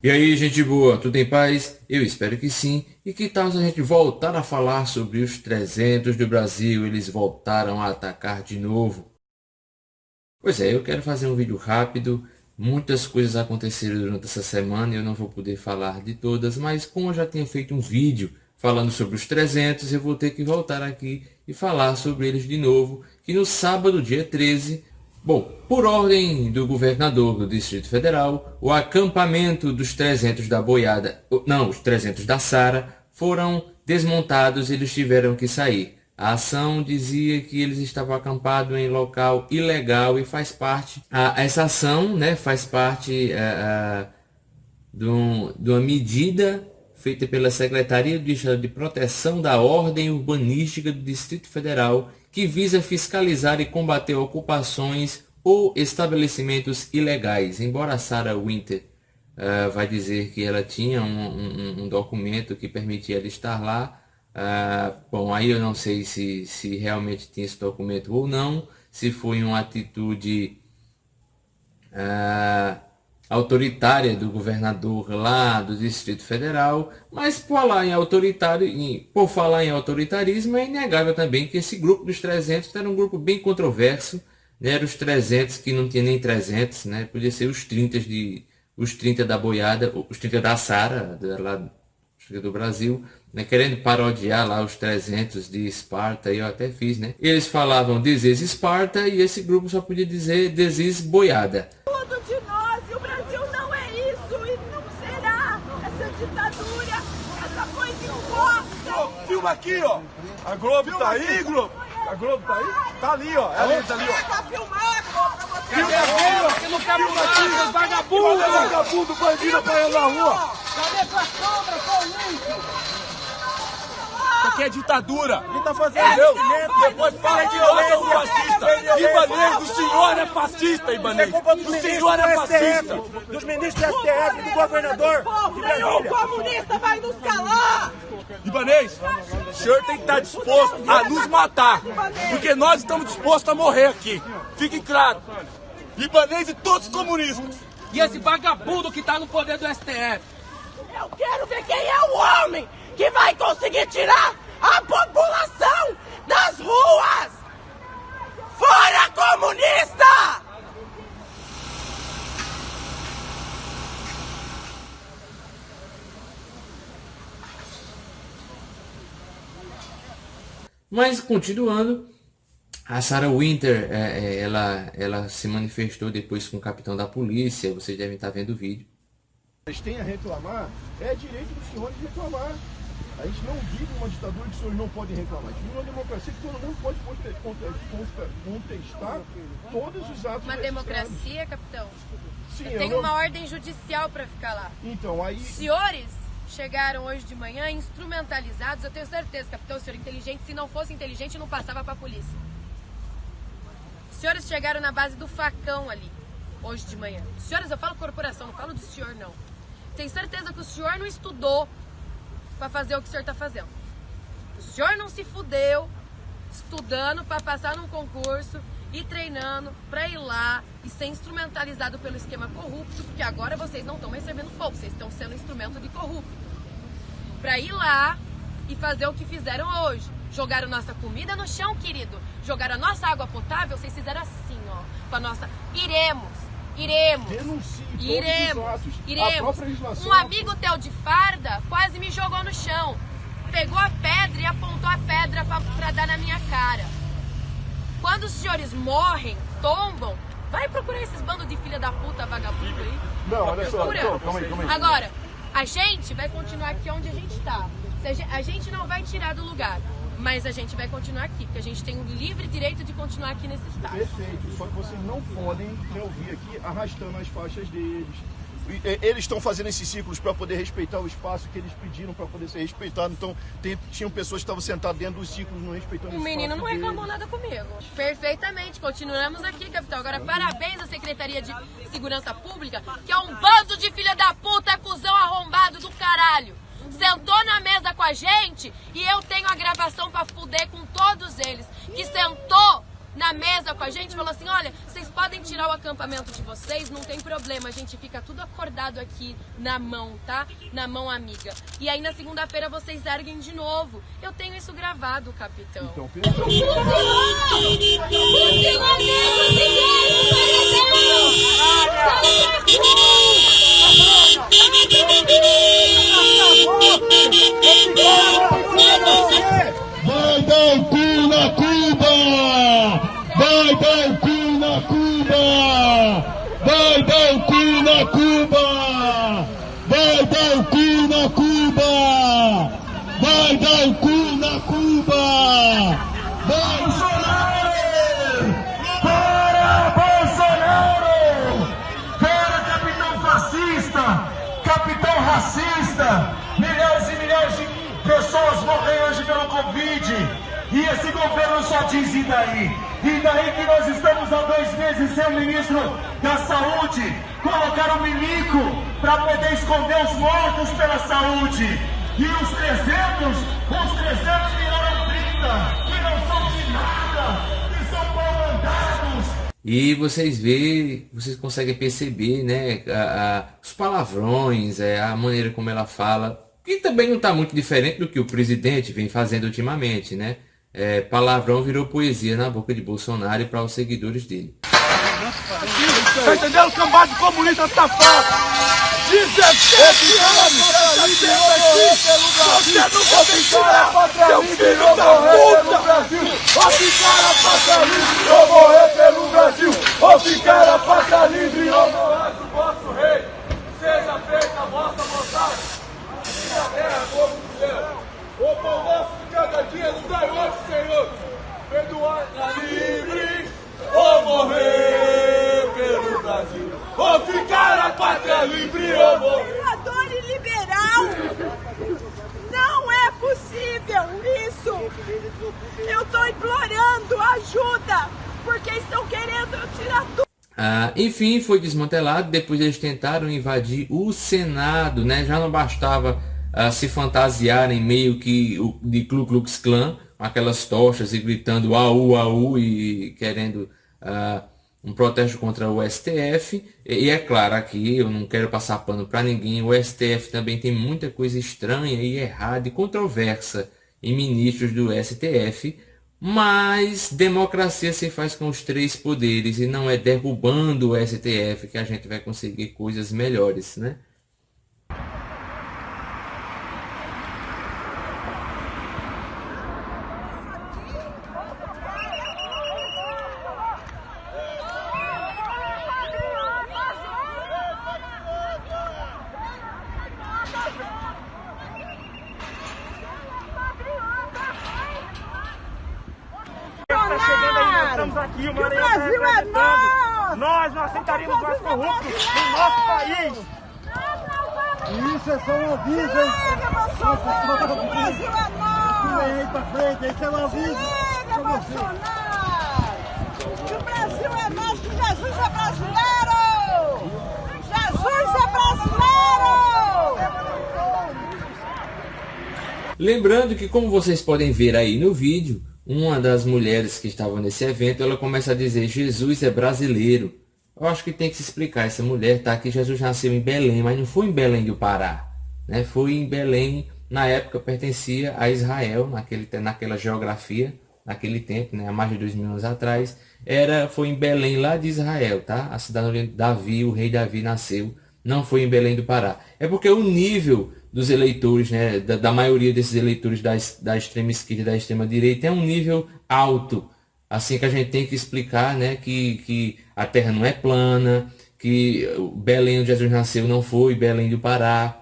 E aí, gente boa, tudo em paz? Eu espero que sim. E que tal se a gente voltar a falar sobre os 300 do Brasil? Eles voltaram a atacar de novo. Pois é, eu quero fazer um vídeo rápido. Muitas coisas aconteceram durante essa semana e eu não vou poder falar de todas, mas como eu já tinha feito um vídeo falando sobre os 300, eu vou ter que voltar aqui e falar sobre eles de novo, que no sábado, dia 13, bom, por ordem do governador do Distrito Federal, o acampamento dos 300 da boiada, não, os 300 da Sara, foram desmontados e eles tiveram que sair. A ação dizia que eles estavam acampados em local ilegal e faz parte, essa ação, né, faz parte de uma medida feita pela Secretaria do Estado de Proteção da Ordem Urbanística do Distrito Federal, que visa fiscalizar e combater ocupações ou estabelecimentos ilegais. Embora a Sarah Winter vai dizer que ela tinha um documento que permitia ela estar lá, bom, aí eu não sei se realmente tinha esse documento ou não, se foi uma atitude autoritária do governador lá do Distrito Federal, mas por falar em autoritarismo, é inegável também que esse grupo dos 300 era um grupo bem controverso, né? Era os 300 que não tinha nem 300, né? Podia ser os 30 da boiada, os 30 da Sara, lá do Brasil, né, querendo parodiar lá os 300 de Esparta, eu até fiz, né? Eles falavam This is Esparta e esse grupo só podia dizer This is boiada. Tudo de nós e o Brasil não é isso e não será essa ditadura, essa coisa imposta. Filma aqui, ó. A Globo tá aí, Globo. A Globo tá aí? Tá ali, ó. Ela tá ali, ó. Tá filmando pra você. Filma aqui, ó. Que não quer filmar, vagabundo. Vagabundo, bandido pra ir na rua. Cadê sua sombra, seu lixo? Isso aqui é ditadura. Quem tá fazendo? Entendeu? Depois fala que nós somos fascistas. Ibanez, o senhor é fascista, Ibanez. O senhor é fascista. Dos ministros do STF, do governador de Nenhum Brasília. comunista vai nos calar. Ibanez, o senhor tem que estar disposto a nos matar. Porque nós estamos dispostos a morrer aqui. Fique claro. Ibanez e todos os comunistas. E esse vagabundo que tá no poder do STF. Eu quero ver quem é o homem que vai conseguir tirar a população das ruas. Fora comunista! Mas continuando, a Sarah Winter, ela se manifestou depois com o capitão da polícia, vocês devem estar vendo o vídeo. Eles têm a reclamar, é direito dos senhores reclamar. A gente não vive uma ditadura que os senhores não podem reclamar. A gente vive uma democracia que todo mundo pode contestar todos os atos. Uma democracia, capitão? Sim, eu tenho uma ordem judicial para ficar lá. Então, aí... Os senhores chegaram hoje de manhã instrumentalizados, eu tenho certeza, capitão, o senhor é inteligente, se não fosse inteligente não passava para a polícia. Os senhores chegaram na base do facão ali, hoje de manhã. Os senhores, eu falo corporação, não falo do senhor não. Tenho certeza que o senhor não estudou para fazer o que o senhor está fazendo. O senhor não se fudeu estudando para passar num concurso e treinando para ir lá e ser instrumentalizado pelo esquema corrupto, porque agora vocês não estão recebendo pouco, vocês estão sendo instrumento de corrupto. Para ir lá e fazer o que fizeram hoje. Jogaram nossa comida no chão, querido. Jogaram a nossa água potável, vocês fizeram assim, ó. Com a nossa... Iremos. Um amigo teu de farda quase me jogou no chão. Pegou a pedra e apontou a pedra pra dar na minha cara. Quando os senhores morrem, tombam, vai procurar esses bandos de filha da puta vagabundo aí. Não, olha só, calma aí. Agora, a gente vai continuar aqui onde a gente tá. A gente não vai tirar do lugar. Mas a gente vai continuar aqui, porque a gente tem o livre direito de continuar aqui nesse estado. Perfeito, só que vocês não podem me ouvir aqui arrastando as faixas deles. Eles estão fazendo esses ciclos para poder respeitar o espaço que eles pediram para poder ser respeitado. Então, tinham pessoas que estavam sentadas dentro dos ciclos não respeitando o espaço. O menino não reclamou nada comigo. Perfeitamente, continuamos aqui, capitão. Agora, parabéns à Secretaria de Segurança Pública, que é um bando de filha da puta, cuzão arrombado do caralho. Sentou na mesa com a gente e eu tenho a gravação pra fuder com todos eles. Que sentou na mesa com a gente e falou assim, olha, vocês podem tirar o acampamento de vocês, não tem problema, a gente fica tudo acordado aqui na mão, tá? Na mão amiga. E aí na segunda-feira vocês erguem de novo. Eu tenho isso gravado, capitão. Vai dar o cu na Cuba! Vai dar o cu na Cuba! Vai dar o cu na Cuba! Vai dar o cu na Cuba! Vai dar o cu na Cuba! Bolsonaro! Fora Bolsonaro! Fora capitão fascista! Capitão racista! Milhares e milhares de pessoas morreram hoje pelo Covid. E esse governo só diz e daí? E daí que nós estamos há 2 meses sem o ministro da Saúde. Colocaram milico para poder esconder os mortos pela saúde. E os 300 viraram 30, que não são de nada, que são comandados. E vocês conseguem perceber, né, os palavrões, a maneira como ela fala, que também não está muito diferente do que o presidente vem fazendo ultimamente, né? Palavrão virou poesia na boca de Bolsonaro e para os seguidores dele. Tá entendendo? Cambada de comunista safado! 17 anos! Você nunca tem que seu filho da puta! Ou ficar a pátria livre ou morrer pelo Brasil! Ou ficar a pátria livre ou morrer do vosso rei! Seja feita a vossa vontade! Aqui na terra como no céu! O pão nosso de cada dia nos dai hoje, Senhor! Perdoar livre ou morrer pelo Brasil! Ou ficar a pátria livre ou morrer! Conservador e liberal! Não é possível isso! Eu estou implorando ajuda, porque estão querendo tirar tudo. Enfim, foi desmantelado. Depois eles tentaram invadir o Senado, né? Já não bastava se fantasiarem meio que de Ku Klux Klan, com aquelas tochas e gritando au, au e querendo um protesto contra o STF. E é claro, aqui eu não quero passar pano para ninguém, o STF também tem muita coisa estranha e errada e controversa em ministros do STF, mas democracia se faz com os 3 poderes e não é derrubando o STF que a gente vai conseguir coisas melhores, né? Estamos aqui, o Brasil é nosso! Nós não aceitaremos mais corruptos no nosso país! Isso é só um aviso, hein? Chega, Bolsonaro! O Brasil é nosso! Vem aí pra frente, esse é um aviso. Chega, Bolsonaro! Que o Brasil é nosso, que Jesus é brasileiro! Jesus é brasileiro! Lembrando que, como vocês podem ver aí no vídeo, uma das mulheres que estavam nesse evento, ela começa a dizer: Jesus é brasileiro. Eu acho que tem que se explicar. Essa mulher tá aqui, Jesus nasceu em Belém, mas não foi em Belém do Pará, né? Foi em Belém, na época pertencia a Israel, naquela geografia, naquele tempo, né? Há mais de 2000 anos atrás, foi em Belém lá de Israel, tá? A cidade onde Davi, o rei Davi, nasceu, não foi em Belém do Pará. É porque o nível dos eleitores, né, da maioria desses eleitores da extrema esquerda e da extrema direita é um nível alto, assim que a gente tem que explicar, né, que a terra não é plana, que Belém onde Jesus nasceu não foi Belém do Pará,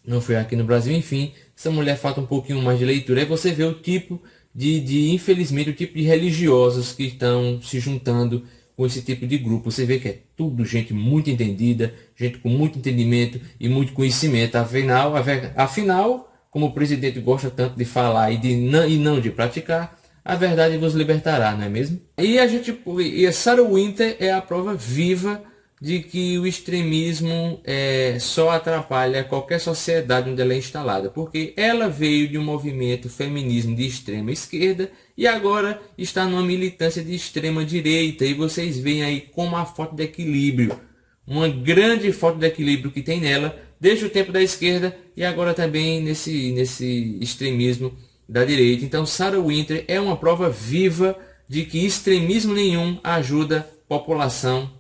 não foi aqui no Brasil. Enfim, essa mulher falta um pouquinho mais de leitura. Aí você vê o tipo infelizmente, o tipo de religiosos que estão se juntando com esse tipo de grupo. Você vê que é tudo gente muito entendida, gente com muito entendimento e muito conhecimento. Afinal, como o presidente gosta tanto de falar e não de praticar, a verdade vos libertará, não é mesmo? E a Sarah Winter é a prova viva de que o extremismo só atrapalha qualquer sociedade onde ela é instalada, porque ela veio de um movimento feminismo de extrema esquerda e agora está numa militância de extrema direita, e vocês veem aí como a falta de equilíbrio, uma grande falta de equilíbrio que tem nela, desde o tempo da esquerda e agora também nesse extremismo da direita. Então Sarah Winter é uma prova viva de que extremismo nenhum ajuda a população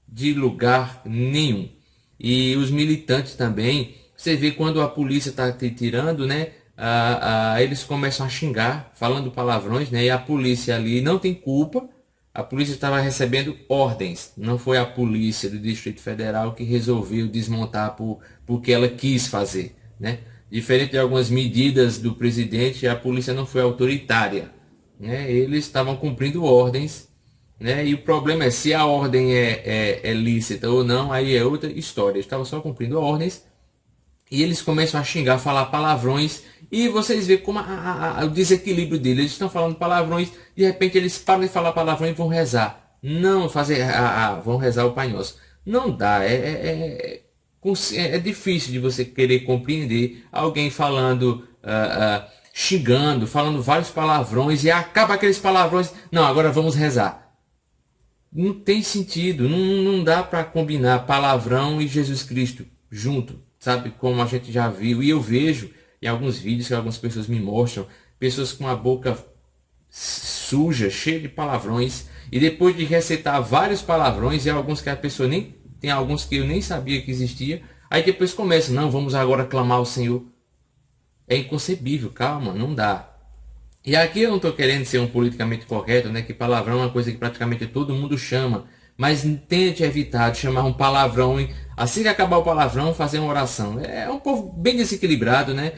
de lugar nenhum. E os militantes também, você vê quando a polícia está tirando, né, eles começam a xingar, falando palavrões, né, e a polícia ali não tem culpa, a polícia estava recebendo ordens, não foi a polícia do Distrito Federal que resolveu desmontar porque ela quis fazer, né? Diferente de algumas medidas do presidente, a polícia não foi autoritária, né? Eles estavam cumprindo ordens, né? E o problema é se a ordem é lícita ou não, aí é outra história. Eles estavam só cumprindo ordens e eles começam a xingar, falar palavrões, e vocês veem como o desequilíbrio deles. Eles estão falando palavrões, de repente eles param de falar palavrões e vão rezar. Não vão rezar o Pai Nosso. Não dá, é difícil de você querer compreender alguém falando, xingando, falando vários palavrões, e acaba aqueles palavrões. Não, agora vamos rezar. Não tem sentido, não dá para combinar palavrão e Jesus Cristo junto, sabe? Como a gente já viu, e eu vejo em alguns vídeos que algumas pessoas me mostram, pessoas com a boca suja, cheia de palavrões, e depois de recitar vários palavrões, e alguns que a pessoa nem, tem alguns que eu nem sabia que existia, aí depois começa, não, vamos agora clamar ao Senhor. É inconcebível, calma, não dá. E aqui eu não estou querendo ser um politicamente correto, né? Que palavrão é uma coisa que praticamente todo mundo chama. Mas tente evitar de chamar um palavrão e assim que acabar o palavrão, fazer uma oração. É um povo bem desequilibrado, né?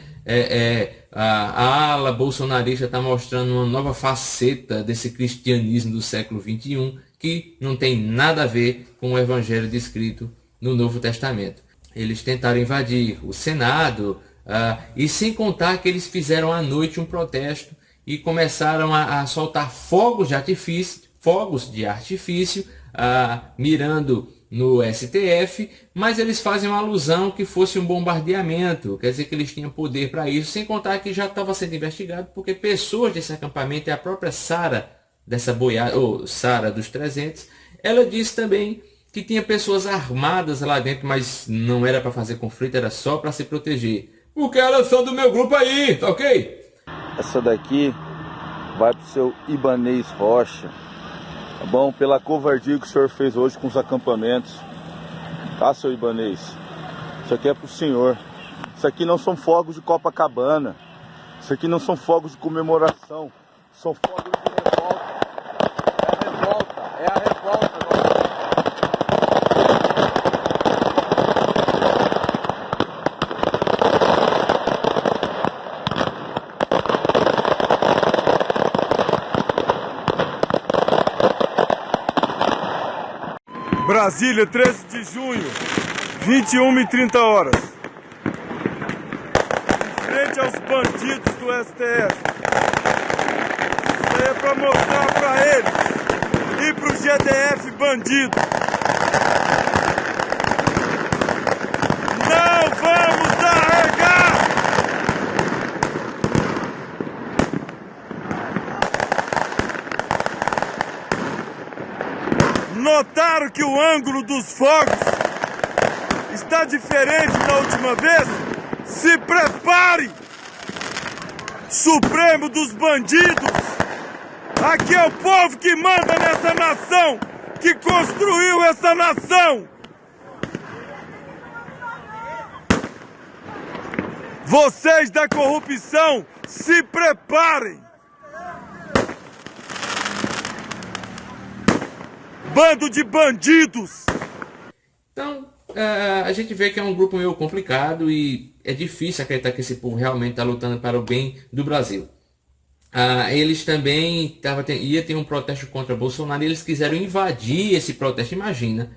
A ala bolsonarista está mostrando uma nova faceta desse cristianismo do século XXI que não tem nada a ver com o evangelho descrito no Novo Testamento. Eles tentaram invadir o Senado, e sem contar que eles fizeram à noite um protesto e começaram a soltar fogos de artifício, mirando no STF, mas eles fazem uma alusão que fosse um bombardeamento, quer dizer que eles tinham poder para isso, sem contar que já estava sendo investigado, porque pessoas desse acampamento, e a própria Sara, dessa boiada, ou Sara dos 300, ela disse também que tinha pessoas armadas lá dentro, mas não era para fazer conflito, era só para se proteger. Porque elas são do meu grupo aí, tá ok? Essa daqui vai pro seu Ibanez Rocha, tá bom? Pela covardia que o senhor fez hoje com os acampamentos, tá, seu Ibanez? Isso aqui é pro senhor. Isso aqui não são fogos de Copacabana. Isso aqui não são fogos de comemoração. São fogos de revolta. É a revolta. Brasília, 13 de junho, 21h30. Em frente aos bandidos do STF. Isso aí é pra mostrar pra eles e pro GDF bandido. Não vamos arregar! Notaram que o ângulo dos fogos está diferente da última vez? Se prepare! Supremo dos bandidos! Aqui é o povo que manda nessa nação, que construiu essa nação! Vocês da corrupção, se preparem! Bando de bandidos! Então, a gente vê que é um grupo meio complicado e é difícil acreditar que esse povo realmente está lutando para o bem do Brasil. Eles também ia ter um protesto contra Bolsonaro e eles quiseram invadir esse protesto. Imagina,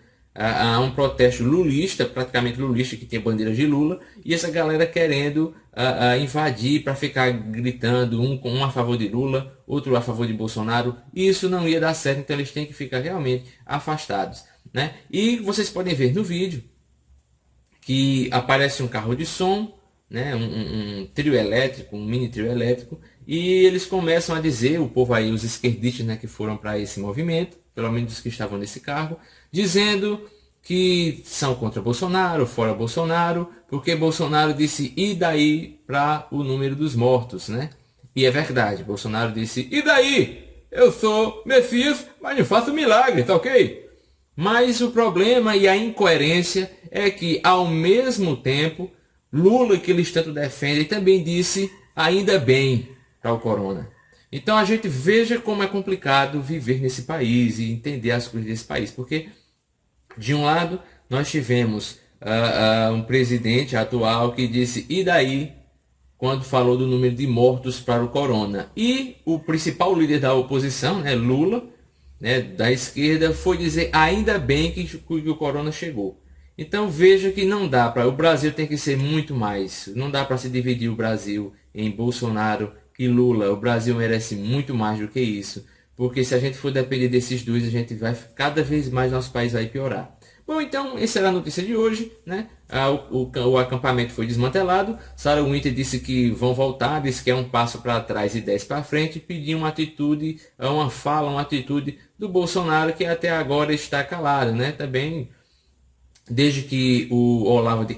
um protesto lulista, praticamente lulista, que tem bandeiras de Lula, e essa galera querendo invadir para ficar gritando um a favor de Lula, outro a favor de Bolsonaro. E isso não ia dar certo, então eles têm que ficar realmente afastados. né? E vocês podem ver no vídeo que aparece um carro de som, né? Um trio elétrico, um mini trio elétrico, e eles começam a dizer, o povo aí, os esquerdistas, né, que foram para esse movimento, pelo menos os que estavam nesse carro, dizendo que são contra Bolsonaro, fora Bolsonaro, porque Bolsonaro disse e daí para o número dos mortos, né? E é verdade, Bolsonaro disse e daí? Eu sou Messias, mas não faço milagre, tá ok? Mas o problema e a incoerência é que, ao mesmo tempo, Lula, que eles tanto defendem, também disse ainda bem para o corona. Então a gente veja como é complicado viver nesse país e entender as coisas desse país, porque de um lado nós tivemos um presidente atual que disse e daí quando falou do número de mortos para o corona, e o principal líder da oposição, né, Lula, né, da esquerda, foi dizer ainda bem que o corona chegou. Então veja que não dá para, o Brasil tem que ser muito mais, não dá para se dividir o Brasil em Bolsonaro e Lula. O Brasil merece muito mais do que isso, porque se a gente for depender desses dois, a gente vai, cada vez mais nosso país vai piorar. Bom, então essa era a notícia de hoje, né? O acampamento foi desmantelado. Sarah Winter disse que vão voltar, disse que é um passo para trás e 10 para frente, pediu uma atitude, uma atitude do Bolsonaro, que até agora está calado, né? Também, desde que o Olavo de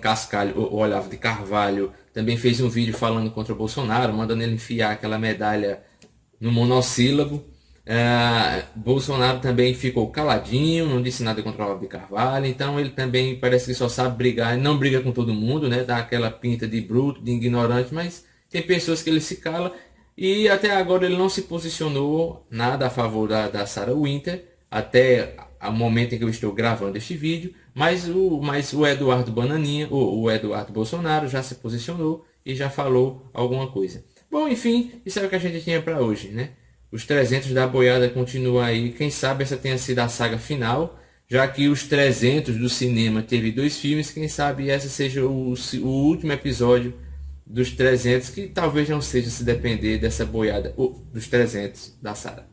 Carvalho também fez um vídeo falando contra o Bolsonaro, mandando ele enfiar aquela medalha no monossílabo. Bolsonaro também ficou caladinho, não disse nada contra o Olavo de Carvalho, então ele também parece que só sabe brigar, não briga com todo mundo, né? Dá aquela pinta de bruto, de ignorante, mas tem pessoas que ele se cala, e até agora ele não se posicionou nada a favor da Sarah Winter, até o momento em que eu estou gravando este vídeo, mas o Eduardo Bananinha, o Eduardo Bolsonaro já se posicionou e já falou alguma coisa. Bom, enfim, isso é o que a gente tinha para hoje, né? Os 300 da boiada continuam aí. Quem sabe essa tenha sido a saga final, já que os 300 do cinema teve 2 filmes. Quem sabe essa seja o último episódio dos 300, que talvez não seja, se depender dessa boiada, dos 300 da Sarah.